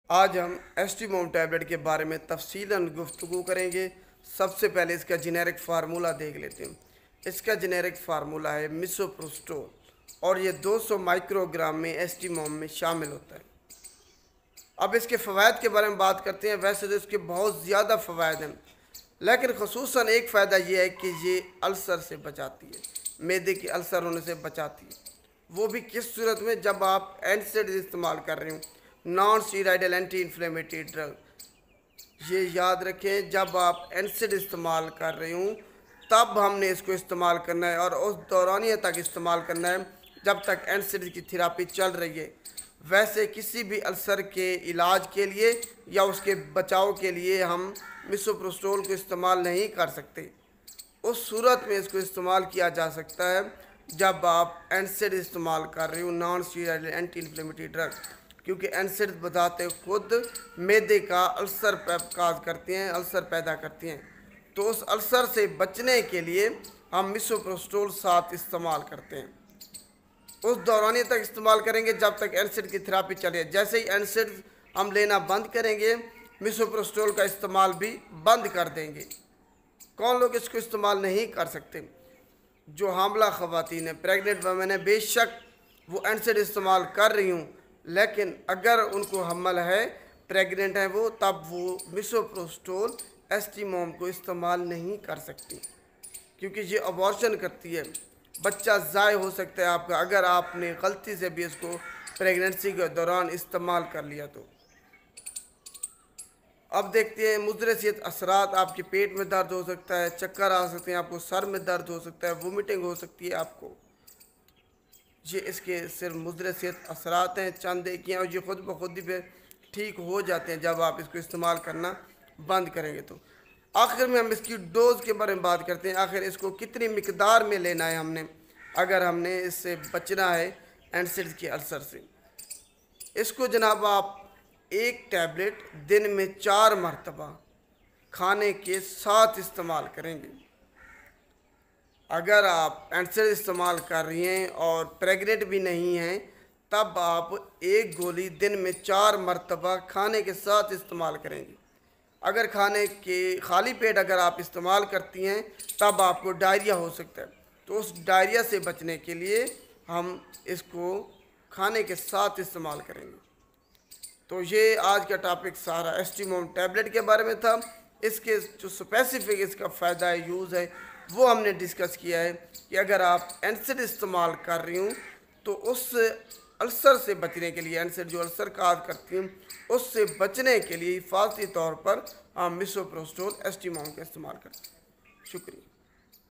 आज हम एस्टीमोम टैबलेट के बारे में तफसीलन गुफ्तगू करेंगे। सबसे पहले इसका जेनेरिक फार्मूला देख लेते हैं। इसका जेनेरिक फार्मूला है मिसोप्रोस्टोल और ये 200 माइक्रोग्राम में एस्टीमोम में शामिल होता है। अब इसके फ़वाद के बारे में बात करते हैं। वैसे तो इसके बहुत ज़्यादा फ़वाद हैं, लेकिन ख़ुसूसन एक फ़ायदा ये है कि ये अल्सर से बचाती है, मैदे के अल्सर होने से बचाती है। वो भी किस सूरत में, जब आप एंटीसाइड इस्तेमाल कर रहे हो, non steroidal anti inflammatory drug. ये याद रखें, जब आप एंटीसाइड इस्तेमाल कर रहे हो तब हमने इसको इस्तेमाल करना है और उस दौरानिया तक इस्तेमाल करना है जब तक एंटीसाइड की थेरेपी चल रही है। वैसे किसी भी अल्सर के इलाज के लिए या उसके बचाव के लिए हम मिसोप्रोस्टोल को इस्तेमाल नहीं कर सकते। उस सूरत में इसको इस्तेमाल किया जा सकता है जब आप एंटीसाइड इस्तेमाल कर रहे हो, non steroidal anti inflammatory drug, क्योंकि एंटीसाइड बताते खुद मैदे का अल्सर काज करते हैं, अल्सर पैदा करते हैं। तो उस अल्सर से बचने के लिए हम मिसोप्रोस्टोल साथ इस्तेमाल करते हैं। उस दौरानिए तक इस्तेमाल करेंगे जब तक एंटीसाइड की थेरेपी चले। जैसे ही एंटीसाइड हम लेना बंद करेंगे, मिसोप्रोस्टोल का इस्तेमाल भी बंद कर देंगे। कौन लोग इसको इस्तेमाल नहीं कर सकते? जो हामला ख़वातीन है, प्रेगनेंट वमेन है, बेशक वो एंटीसाइड इस्तेमाल कर रही हूँ, लेकिन अगर उनको हमल है, प्रेग्नेंट है वो, तब वो मिसोप्रोस्टोल एस्टीमोम को इस्तेमाल नहीं कर सकती, क्योंकि ये अबॉर्शन करती है। बच्चा ज़ाय हो सकता है आपका अगर आपने गलती से भी इसको प्रेगनेंसी के दौरान इस्तेमाल कर लिया तो। अब देखते हैं मुज़र सेहत असरात। आपके पेट में दर्द हो सकता है, चक्कर आ सकते हैं, आपको सर में दर्द हो सकता है, वोमिटिंग हो सकती है आपको। ये इसके सिर्फ मुज़र सेहत असरात हैं, चंद एक हैं, और ये ख़ुद ब खुद ही फिर ठीक हो जाते हैं जब आप इसको इस्तेमाल करना बंद करेंगे तो। आखिर में हम इसकी डोज़ के बारे में बात करते हैं। आखिर इसको कितनी मिकदार में लेना है हमने, अगर हमने इससे बचना है एंटीसाइड के अल्सर से। इसको जनाब आप एक टैबलेट दिन में 4 मरतबा खाने के साथ इस्तेमाल करेंगे। अगर आप एंटीसाइड इस्तेमाल कर रही हैं और प्रेग्नेंट भी नहीं हैं, तब आप एक गोली दिन में 4 मरतबा खाने के साथ इस्तेमाल करेंगे। अगर खाने के खाली पेट अगर आप इस्तेमाल करती हैं तब आपको डायरिया हो सकता है। तो उस डायरिया से बचने के लिए हम इसको खाने के साथ इस्तेमाल करेंगे। तो ये आज का टॉपिक सारा एस्टीमोम टैबलेट के बारे में था। इसके जो स्पेसिफिक इसका फ़ायदा है, यूज़ है, वो हमने डिस्कस किया है कि अगर आप एंटीसाइड इस्तेमाल कर रही हूँ तो उस अल्सर से बचने के लिए, एंटीसाइड जो अल्सर काज करती हूँ, उससे बचने के लिए हिफाजती तौर पर हम मिसोप्रोस्टोल एस्टीमोम का इस्तेमाल करते हैं। शुक्रिया।